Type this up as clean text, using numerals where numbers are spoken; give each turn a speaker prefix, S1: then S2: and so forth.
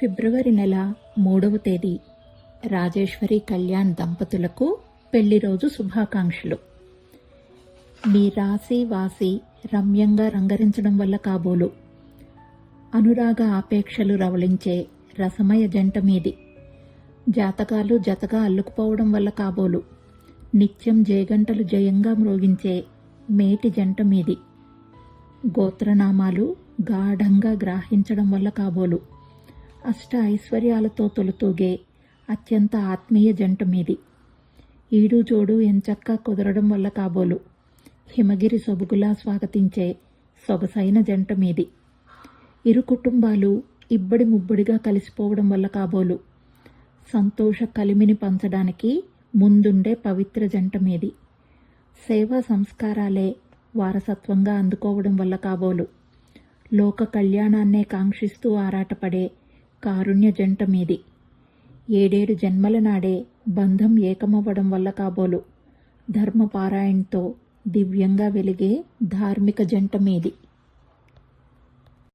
S1: ఫిబ్రవరి నెల 3వ తేదీ రాజేశ్వరి కళ్యాణ్ దంపతులకు పెళ్లి రోజు శుభాకాంక్షలు. మీ రాశి వాసి రమ్యంగా రంగరించడం వల్ల కాబోలు. అనురాగ ఆపేక్షలు రవళించే రసమయ జంట మీది. జాతకాలు జతగా అల్లుకుపోవడం వల్ల కాబోలు. నిత్యం జయగంటలు జయంగా మ్రోగించే మేటి జంట మీది. గోత్రనామాలు గాఢంగా గ్రాహించడం వల్ల కాబోలు. అష్ట ఐశ్వర్యాలతో తొలుతూగే అత్యంత ఆత్మీయ జంట మీది. ఈడు జోడు ఎంచక్కా కుదరడం వల్ల కాబోలు. హిమగిరి సొబుగులా స్వాగతించే సొగసైన జంట మీది. ఇరు కుటుంబాలు ఇబ్బడి ముబ్బడిగా కలిసిపోవడం వల్ల కాబోలు. సంతోష కలిమిని పంచడానికి ముందుండే పవిత్ర జంట మీది. సేవా సంస్కారాలే వారసత్వంగా అందుకోవడం వల్ల కాబోలు. లోక కళ్యాణాన్నే కాంక్షిస్తూ ఆరాటపడే కారుణ్య జంట మీది. 7 జన్మల నాడే బంధం ఏకమవ్వడం వల్ల కాబోలు. ధర్మపారాయణతో దివ్యంగా వెలిగే ధార్మిక జంట మీది.